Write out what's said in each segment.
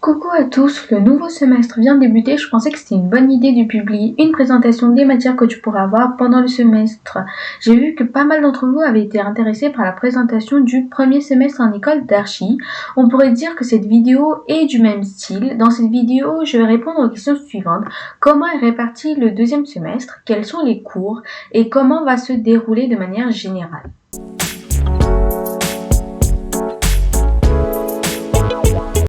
Coucou à tous, le nouveau semestre vient de débuter, je pensais que c'était une bonne idée de publier une présentation des matières que tu pourras avoir pendant le semestre. J'ai vu que pas mal d'entre vous avaient été intéressés par la présentation du premier semestre en école d'archi. On pourrait dire que cette vidéo est du même style. Dans cette vidéo, je vais répondre aux questions suivantes. Comment est réparti le deuxième semestre? Quels sont les cours? Et comment va se dérouler de manière générale?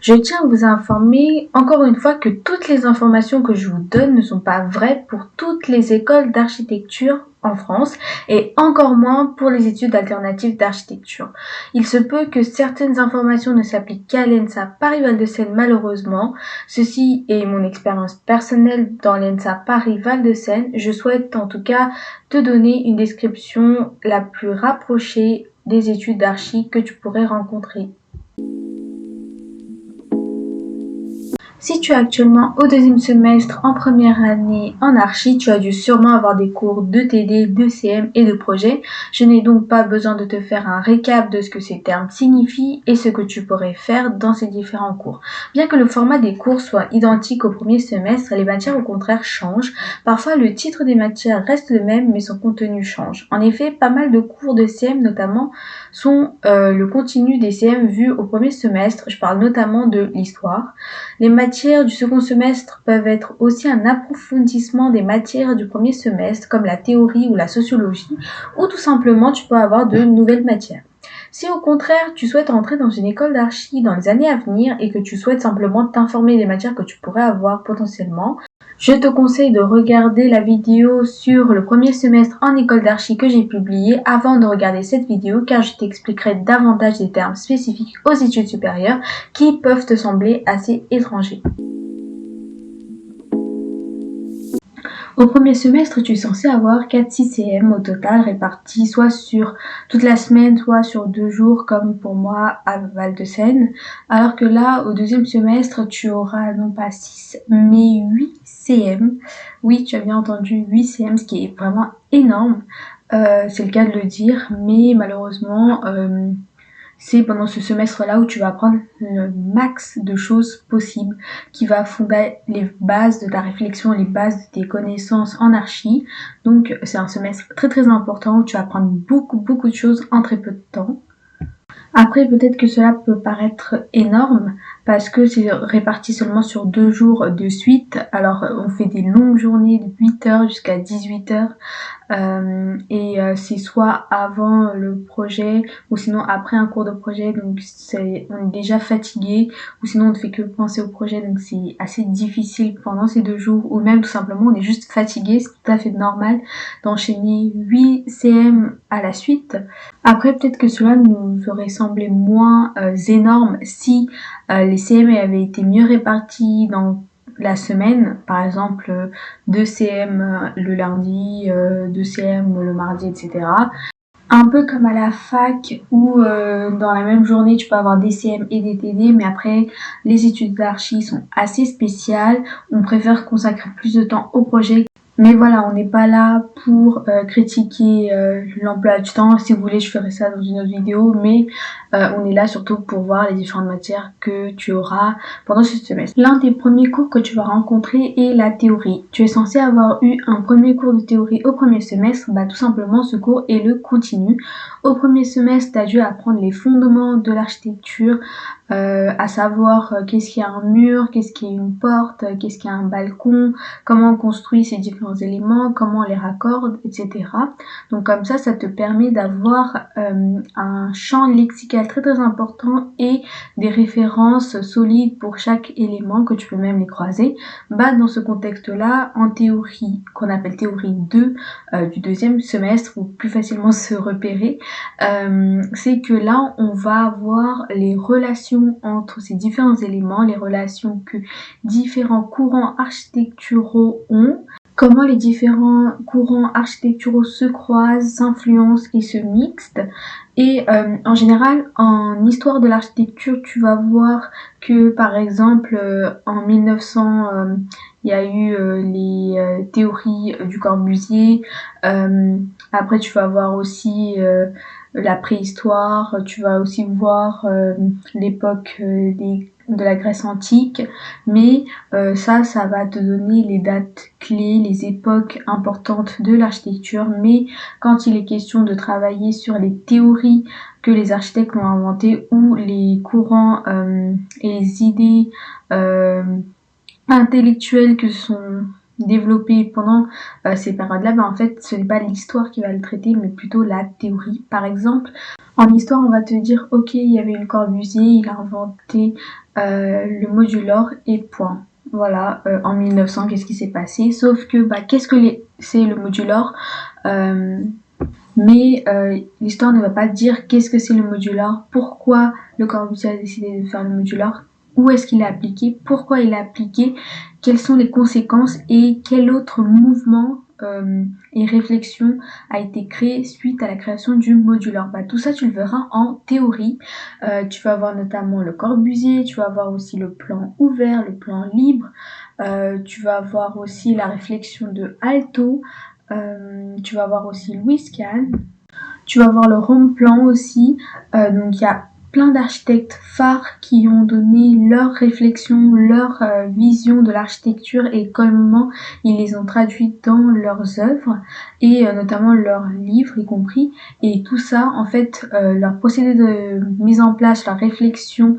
Je tiens à vous informer encore une fois que toutes les informations que je vous donne ne sont pas vraies pour toutes les écoles d'architecture en France et encore moins pour les études alternatives d'architecture. Il se peut que certaines informations ne s'appliquent qu'à l'ENSA Paris-Val de Seine malheureusement. Ceci est mon expérience personnelle dans l'ENSA Paris-Val de Seine. Je souhaite en tout cas te donner une description la plus rapprochée des études d'archi que tu pourrais rencontrer. Si tu es actuellement au deuxième semestre en première année en archi, tu as dû sûrement avoir des cours de TD, de CM et de projet. Je n'ai donc pas besoin de te faire un récap de ce que ces termes signifient et ce que tu pourrais faire dans ces différents cours. Bien que le format des cours soit identique au premier semestre, les matières au contraire changent. Parfois, le titre des matières reste le même, mais son contenu change. En effet, pas mal de cours de CM notamment sont le continu des CM vus au premier semestre. Je parle notamment de l'histoire. Les matières du second semestre peuvent être aussi un approfondissement des matières du premier semestre, comme la théorie ou la sociologie, ou tout simplement tu peux avoir de nouvelles matières. Si au contraire tu souhaites entrer dans une école d'archi dans les années à venir et que tu souhaites simplement t'informer des matières que tu pourrais avoir potentiellement, je te conseille de regarder la vidéo sur le premier semestre en école d'archi que j'ai publiée avant de regarder cette vidéo car je t'expliquerai davantage des termes spécifiques aux études supérieures qui peuvent te sembler assez étrangers. Au premier semestre, tu es censé avoir 4-6 CM au total répartis soit sur toute la semaine, soit sur 2 jours comme pour moi à Val de Seine. Alors que là, au deuxième semestre, tu auras non pas 6 mais 8 CM. Oui, tu as bien entendu 8 CM, ce qui est vraiment énorme. C'est le cas de le dire, mais malheureusement, c'est pendant ce semestre-là où tu vas apprendre le max de choses possibles qui va fonder les bases de ta réflexion, les bases de tes connaissances en archi. Donc c'est un semestre très très important où tu vas apprendre beaucoup de choses en très peu de temps. Après, peut-être que cela peut paraître énorme parce que c'est réparti seulement sur 2 jours de suite. Alors, on fait des longues journées de 8 heures jusqu'à 18 heures. C'est soit avant le projet ou sinon après un cours de projet, donc on est déjà fatigué ou sinon on ne fait que penser au projet, donc c'est assez difficile pendant ces 2 jours ou même tout simplement on est juste fatigué. C'est tout à fait normal d'enchaîner 8 CM à la suite. Après, peut-être que cela nous aurait semblé moins énorme si les CM avaient été mieux répartis dans la semaine, par exemple 2 CM le lundi, 2 CM le mardi, etc. Un peu comme à la fac où dans la même journée tu peux avoir des CM et des TD, mais après les études d'archi sont assez spéciales. On préfère consacrer plus de temps au projet. Mais voilà, on n'est pas là pour critiquer l'emploi du temps. Si vous voulez, je ferai ça dans une autre vidéo, mais on est là surtout pour voir les différentes matières que tu auras pendant ce semestre. L'un des premiers cours que tu vas rencontrer est la théorie. Tu es censé avoir eu un premier cours de théorie au premier semestre. Tout simplement, ce cours est le continu. Au premier semestre, tu as dû apprendre les fondements de l'architecture, à savoir qu'est-ce qu'il y a un mur, qu'est-ce qu'il y a une porte, qu'est-ce qu'il y a un balcon, comment on construit ces différents éléments, comment on les raccorde, etc. Donc comme ça te permet d'avoir un champ lexical très très important et des références solides pour chaque élément que tu peux même les croiser. Dans ce contexte-là, en théorie, qu'on appelle théorie 2 du deuxième semestre, ou plus facilement se repérer, c'est que là on va avoir les relations entre ces différents éléments, les relations que différents courants architecturaux ont, comment les différents courants architecturaux se croisent, s'influencent et se mixent. Et en général, en histoire de l'architecture, tu vas voir que par exemple en 1900, il y a eu les théories du Corbusier. Après, tu vas voir aussi la préhistoire, tu vas aussi voir l'époque de la Grèce antique, mais ça va te donner les dates clés, les époques importantes de l'architecture, mais quand il est question de travailler sur les théories que les architectes ont inventées ou les courants et les idées intellectuelles que sont développées pendant ces périodes-là, en fait, ce n'est pas l'histoire qui va le traiter, mais plutôt la théorie. Par exemple, en histoire, on va te dire, ok, il y avait Le Corbusier, il a inventé le modulor et point. Voilà, en 1900, qu'est-ce qui s'est passé? Sauf que, qu'est-ce que c'est le modulor? Mais l'histoire ne va pas dire qu'est-ce que c'est le modulor, pourquoi Le Corbusier a décidé de faire le modulor, où est-ce qu'il l'a appliqué, pourquoi il l'a appliqué, quelles sont les conséquences et quel autre mouvement et réflexion a été créé suite à la création du modulor. Tout ça, tu le verras en théorie. Tu vas voir notamment Le Corbusier, tu vas voir aussi le plan ouvert, le plan libre, tu vas voir aussi la réflexion de Aalto, tu vas voir aussi Louis Kahn, tu vas voir le Rond-Plan aussi. Donc il y a plein d'architectes phares qui ont donné leur réflexion, leur vision de l'architecture et comment ils les ont traduites dans leurs œuvres et notamment leurs livres y compris. Et tout ça, en fait, leur procédé de mise en place, leur réflexion,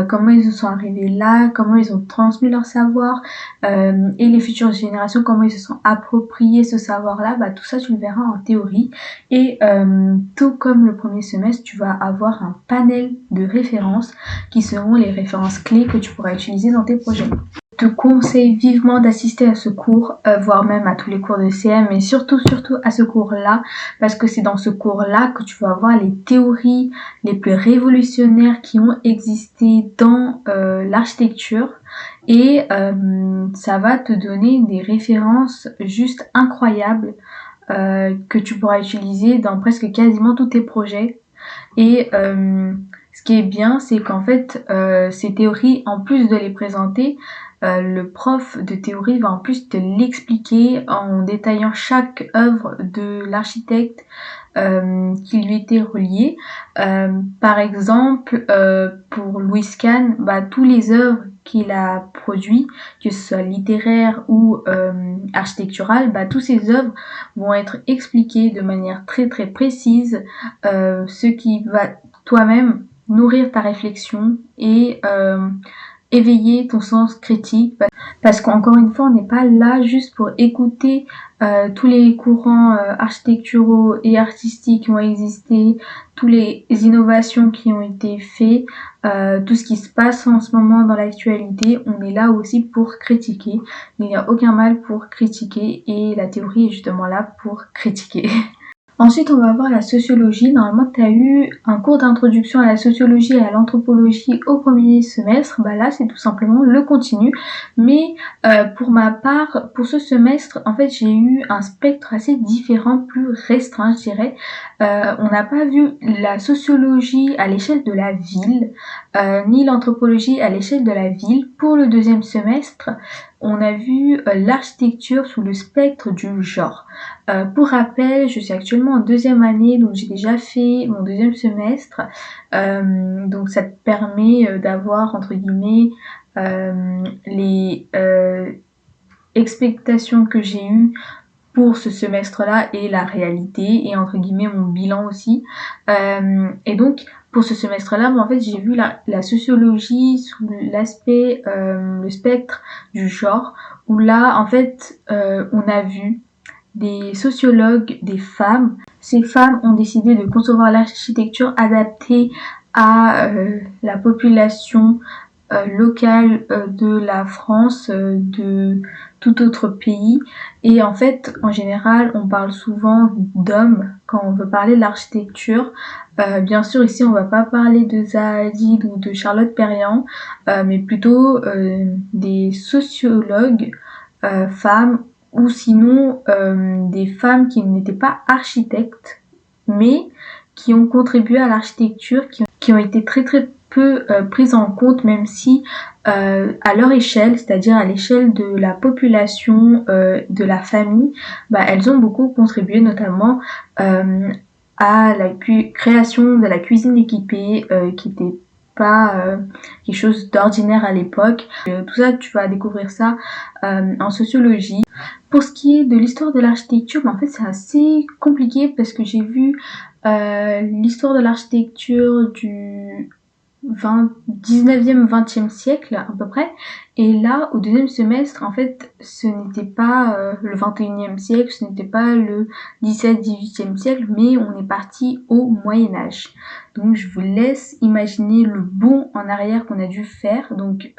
comment ils en sont arrivés là, comment ils ont transmis leur savoir et les futures générations, comment ils se sont appropriés ce savoir-là, tout ça tu le verras en théorie. Et tout comme le premier semestre, tu vas avoir un panel de références qui seront les références clés que tu pourras utiliser dans tes projets. Je te conseille vivement d'assister à ce cours, voire même à tous les cours de CM, mais surtout à ce cours-là, parce que c'est dans ce cours-là que tu vas voir les théories les plus révolutionnaires qui ont existé dans l'architecture, et ça va te donner des références juste incroyables que tu pourras utiliser dans presque quasiment tous tes projets. Et ce qui est bien, c'est qu'en fait, ces théories, en plus de les présenter, le prof de théorie va en plus te l'expliquer en détaillant chaque œuvre de l'architecte qui lui était reliée. Par exemple, pour Louis Kahn, tous les œuvres qu'il a produits, que ce soit littéraire ou architectural, tous ces œuvres vont être expliquées de manière très très précise, ce qui va toi-même nourrir ta réflexion et éveiller ton sens critique, parce qu'encore une fois, on n'est pas là juste pour écouter tous les courants architecturaux et artistiques qui ont existé, toutes les innovations qui ont été faites, tout ce qui se passe en ce moment dans l'actualité. On est là aussi pour critiquer. Il n'y a aucun mal pour critiquer et la théorie est justement là pour critiquer. Ensuite, on va voir la sociologie. Normalement, tu as eu un cours d'introduction à la sociologie et à l'anthropologie au premier semestre. Là, c'est tout simplement le continu. Mais pour ma part, pour ce semestre, en fait, j'ai eu un spectre assez différent, plus restreint, je dirais. On n'a pas vu la sociologie à l'échelle de la ville, ni l'anthropologie à l'échelle de la ville. Pour le deuxième semestre, on a vu l'architecture sous le spectre du genre. Pour rappel, je suis actuellement en deuxième année, donc j'ai déjà fait mon deuxième semestre. Donc ça te permet d'avoir, entre guillemets, les expectations que j'ai eues pour ce semestre-là et la réalité, et entre guillemets mon bilan aussi. Et donc pour ce semestre-là, en fait j'ai vu la sociologie sous l'aspect, le spectre du genre, où là en fait on a vu des sociologues, des femmes. Ces femmes ont décidé de concevoir l'architecture adaptée à la population locale de la France, de tout autre pays. Et en fait, en général, on parle souvent d'hommes quand on veut parler de l'architecture. Bien sûr, ici, on va pas parler de Zaha Hadid ou de Charlotte Perriand, mais plutôt des sociologues femmes, ou sinon des femmes qui n'étaient pas architectes, mais qui ont contribué à l'architecture, qui ont été très très peu prises en compte, même si à leur échelle, c'est-à-dire à l'échelle de la population, de la famille, elles ont beaucoup contribué, notamment à la création de la cuisine équipée, qui n'était pas quelque chose d'ordinaire à l'époque. Tout ça, tu vas découvrir ça en sociologie. Pour ce qui est de l'histoire de l'architecture, en fait, c'est assez compliqué parce que j'ai vu l'histoire de l'architecture du 19e, 20e siècle à peu près. Et là, au deuxième semestre, en fait, ce n'était pas le 21e siècle, ce n'était pas le 17, 18e siècle, mais on est parti au Moyen-Âge. Donc, je vous laisse imaginer le bond en arrière qu'on a dû faire. Donc,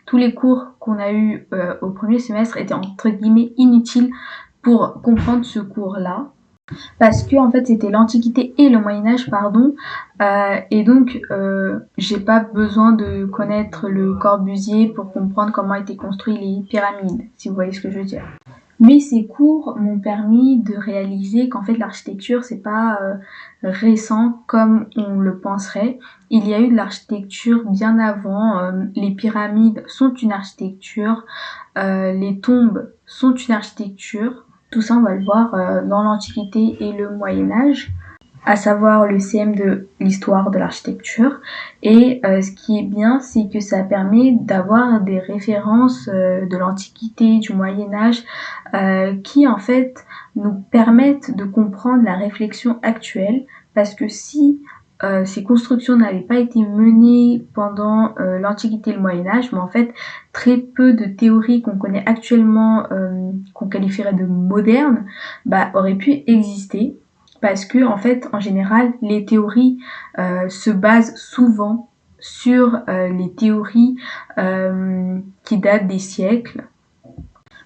tous les cours qu'on a eu au premier semestre étaient entre guillemets inutiles pour comprendre ce cours-là. Parce que en fait c'était l'Antiquité et le Moyen-Âge, pardon, et donc j'ai pas besoin de connaître le Corbusier pour comprendre comment étaient construites les pyramides, si vous voyez ce que je veux dire. Mais ces cours m'ont permis de réaliser qu'en fait l'architecture c'est pas récent comme on le penserait. Il y a eu de l'architecture bien avant, les pyramides sont une architecture, les tombes sont une architecture. Tout ça, on va le voir dans l'Antiquité et le Moyen-Âge, à savoir le CM de l'histoire de l'architecture. Et ce qui est bien, c'est que ça permet d'avoir des références de l'Antiquité, du Moyen-Âge, qui en fait nous permettent de comprendre la réflexion actuelle. Parce que si ces constructions n'avaient pas été menées pendant l'Antiquité et le Moyen-Âge, mais en fait très peu de théories qu'on connaît actuellement, qu'on qualifierait de modernes, auraient pu exister. Parce que en fait, en général, les théories se basent souvent sur les théories qui datent des siècles.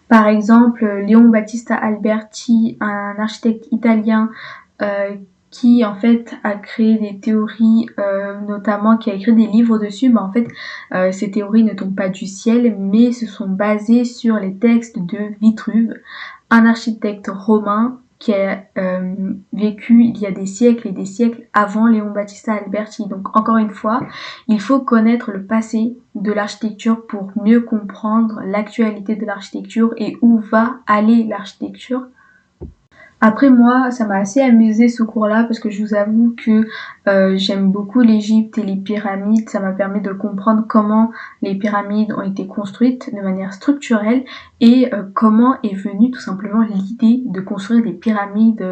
Par exemple, Léon Battista Alberti, un architecte italien qui en fait a créé des théories, notamment qui a écrit des livres dessus, en fait ces théories ne tombent pas du ciel, mais se sont basées sur les textes de Vitruve, un architecte romain qui a vécu il y a des siècles et des siècles avant Léon Battista Alberti. Donc encore une fois, il faut connaître le passé de l'architecture pour mieux comprendre l'actualité de l'architecture et où va aller l'architecture. Après moi, ça m'a assez amusé ce cours-là parce que je vous avoue que j'aime beaucoup l'Égypte et les pyramides. Ça m'a permis de comprendre comment les pyramides ont été construites de manière structurelle et comment est venue tout simplement l'idée de construire des pyramides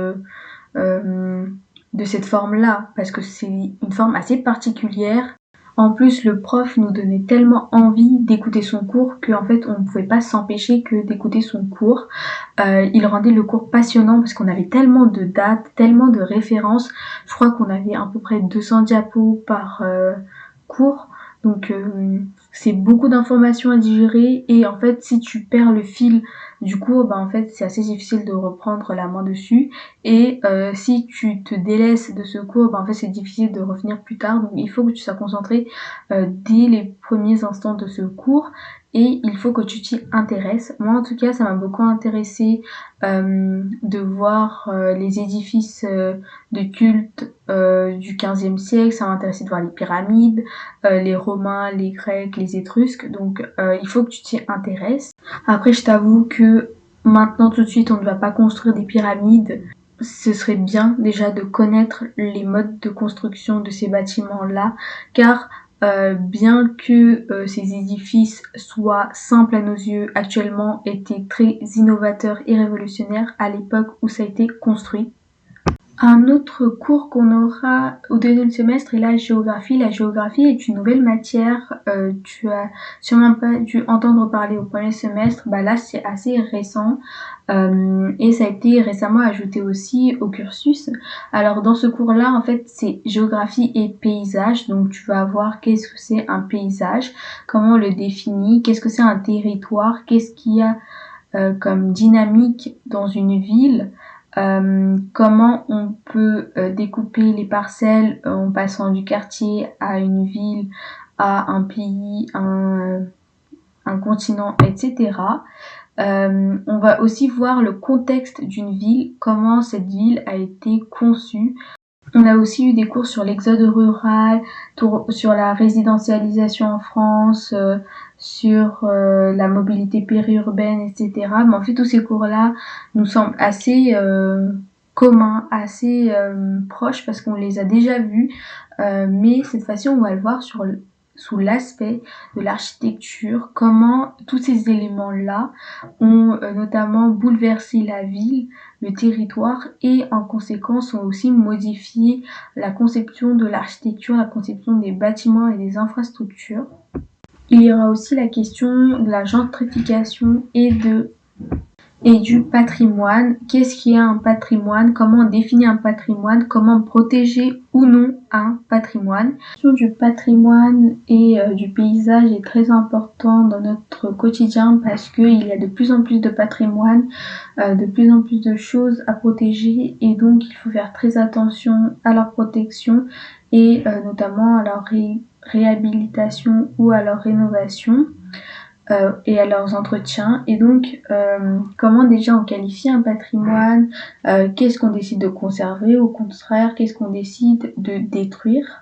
de cette forme-là, parce que c'est une forme assez particulière. En plus, le prof nous donnait tellement envie d'écouter son cours qu'en fait, on ne pouvait pas s'empêcher que d'écouter son cours. Il rendait le cours passionnant parce qu'on avait tellement de dates, tellement de références. Je crois qu'on avait à peu près 200 diapos par cours. Donc, c'est beaucoup d'informations à digérer et en fait, si tu perds le fil du cours, en fait, c'est assez difficile de reprendre la main dessus. Et si tu te délaisses de ce cours, en fait, c'est difficile de revenir plus tard. Donc, il faut que tu sois concentré dès les premiers instants de ce cours et il faut que tu t'y intéresses. Moi, en tout cas, ça m'a beaucoup intéressé de voir les édifices de culte du 15e siècle. Ça m'a intéressé de voir les pyramides, les Romains, les Grecs, les Étrusques. Donc, il faut que tu t'y intéresses. Après, je t'avoue que maintenant, tout de suite, on ne va pas construire des pyramides. Ce serait bien déjà de connaître les modes de construction de ces bâtiments-là, car bien que ces édifices soient simples à nos yeux, actuellement étaient très innovateurs et révolutionnaires à l'époque où ça a été construit. Un autre cours qu'on aura au deuxième semestre est la géographie. La géographie est une nouvelle matière. Tu as sûrement pas dû entendre parler au premier semestre. Là, c'est assez récent et ça a été récemment ajouté aussi au cursus. Alors, dans ce cours-là, en fait, c'est géographie et paysage. Donc, tu vas voir qu'est-ce que c'est un paysage, comment on le définit, qu'est-ce que c'est un territoire, qu'est-ce qu'il y a comme dynamique dans une ville. Comment on peut découper les parcelles en passant du quartier à une ville, à un pays, un continent, etc. On va aussi voir le contexte d'une ville, comment cette ville a été conçue. On a aussi eu des cours sur l'exode rural, sur la résidentialisation en France, sur la mobilité périurbaine, etc. Mais en fait, tous ces cours-là nous semblent assez commun, assez proche parce qu'on les a déjà vus, mais cette fois-ci on va le voir sous l'aspect de l'architecture, comment tous ces éléments-là ont notamment bouleversé la ville, le territoire et en conséquence ont aussi modifié la conception de l'architecture, la conception des bâtiments et des infrastructures. Il y aura aussi la question de la gentrification et du patrimoine. Qu'est-ce qui est un patrimoine? Comment on définit un patrimoine? Comment protéger ou non un patrimoine? La question du patrimoine et du paysage est très importante dans notre quotidien parce qu'il y a de plus en plus de patrimoine, de plus en plus de choses à protéger et donc il faut faire très attention à leur protection et notamment à leur réhabilitation ou à leur rénovation. Et à leurs entretiens. Et donc, comment déjà on qualifie un patrimoine? Qu'est-ce qu'on décide de conserver? Au contraire, qu'est-ce qu'on décide de détruire?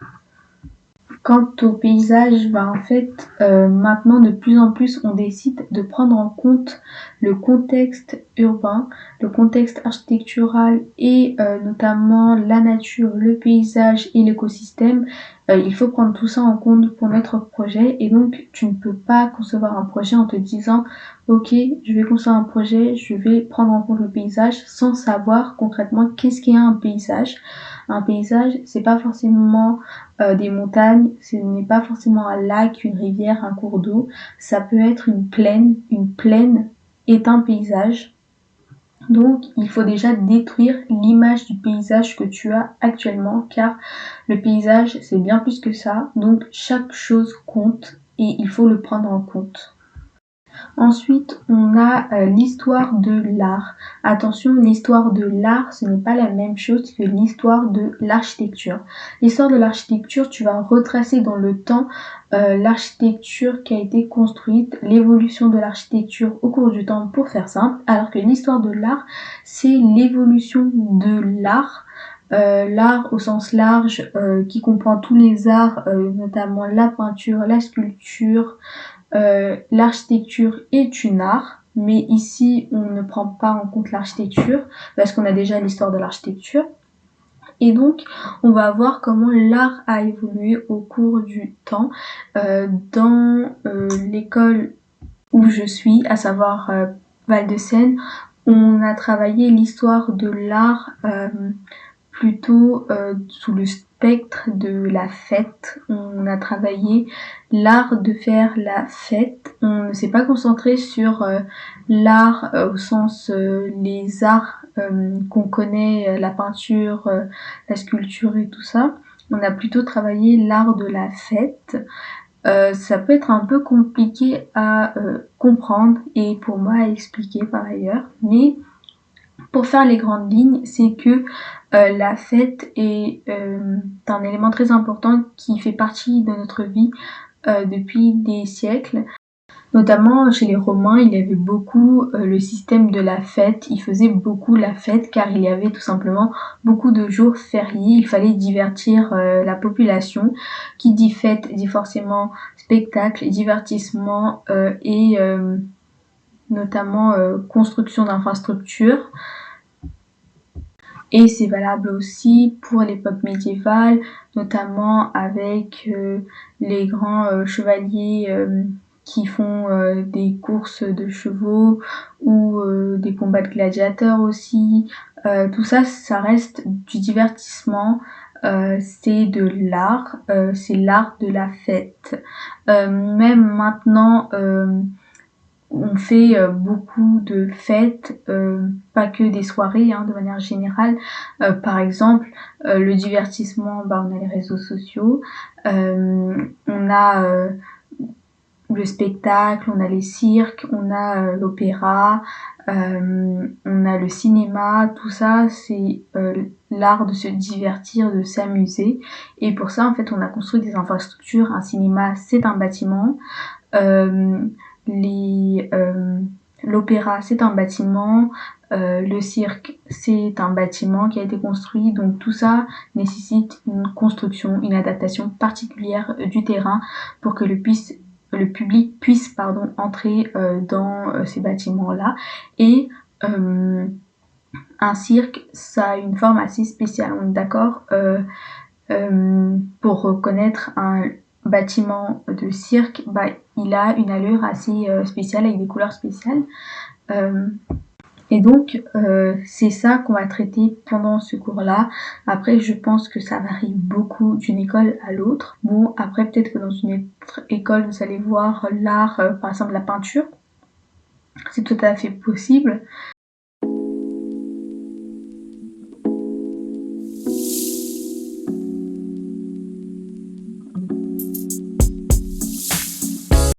Quant au paysage, en fait, maintenant de plus en plus, on décide de prendre en compte le contexte urbain, le contexte architectural et notamment la nature, le paysage et l'écosystème. Il faut prendre tout ça en compte pour notre projet et donc tu ne peux pas concevoir un projet en te disant ok, je vais concevoir un projet, je vais prendre en compte le paysage sans savoir concrètement qu'est-ce qu'est un paysage. Un paysage, c'est pas forcément des montagnes, ce n'est pas forcément un lac, une rivière, un cours d'eau, ça peut être une plaine. Une plaine est un paysage. Donc il faut déjà détruire l'image du paysage que tu as actuellement car le paysage c'est bien plus que ça, donc chaque chose compte et il faut le prendre en compte. Ensuite, on a l'histoire de l'art. Attention, l'histoire de l'art, ce n'est pas la même chose que l'histoire de l'architecture. L'histoire de l'architecture, tu vas retracer dans le temps l'architecture qui a été construite, l'évolution de l'architecture au cours du temps pour faire simple, alors que l'histoire de l'art, c'est l'évolution de l'art. L'art au sens large qui comprend tous les arts, notamment la peinture, la sculpture, l'architecture est une art, mais ici on ne prend pas en compte l'architecture parce qu'on a déjà l'histoire de l'architecture. Et donc, on va voir comment l'art a évolué au cours du temps. Dans l'école où je suis, à savoir Val-de-Seine, on a travaillé l'histoire de l'art plutôt sous le spectre de la fête. On a travaillé l'art de faire la fête. On ne s'est pas concentré sur l'art au sens les arts qu'on connaît, la peinture, la sculpture et tout ça. On a plutôt travaillé l'art de la fête. Ça peut être un peu compliqué à comprendre et pour moi à expliquer par ailleurs, mais pour faire les grandes lignes, c'est que la fête est un élément très important qui fait partie de notre vie depuis des siècles. Notamment chez les Romains, il y avait beaucoup le système de la fête. Ils faisaient beaucoup la fête car il y avait tout simplement beaucoup de jours fériés. Il fallait divertir la population. Qui dit fête dit forcément spectacle, divertissement et notamment construction d'infrastructures. Et c'est valable aussi pour l'époque médiévale, notamment avec les grands chevaliers qui font des courses de chevaux ou des combats de gladiateurs aussi. Tout ça, ça reste du divertissement. C'est de l'art, c'est l'art de la fête. Même maintenant, on fait beaucoup de fêtes, pas que des soirées, de manière générale. Par exemple, le divertissement, on a les réseaux sociaux, on a le spectacle, on a les cirques, on a l'opéra, on a le cinéma, tout ça c'est l'art de se divertir, de s'amuser. Et pour ça, en fait, on a construit des infrastructures. Un cinéma, c'est un bâtiment. L'opéra, c'est un bâtiment. Le cirque, c'est un bâtiment qui a été construit. Donc tout ça nécessite une construction, une adaptation particulière du terrain pour que le public puisse entrer dans ces bâtiments-là. Et un un cirque, ça a une forme assez spéciale, on est d'accord? Pour reconnaître un bâtiment de cirque, bah, il a une allure assez spéciale avec des couleurs spéciales. Et donc, c'est ça qu'on va traiter pendant ce cours-là. Après, je pense que ça varie beaucoup d'une école à l'autre. Bon, après, peut-être que dans une autre école, vous allez voir l'art, par exemple la peinture. C'est tout à fait possible.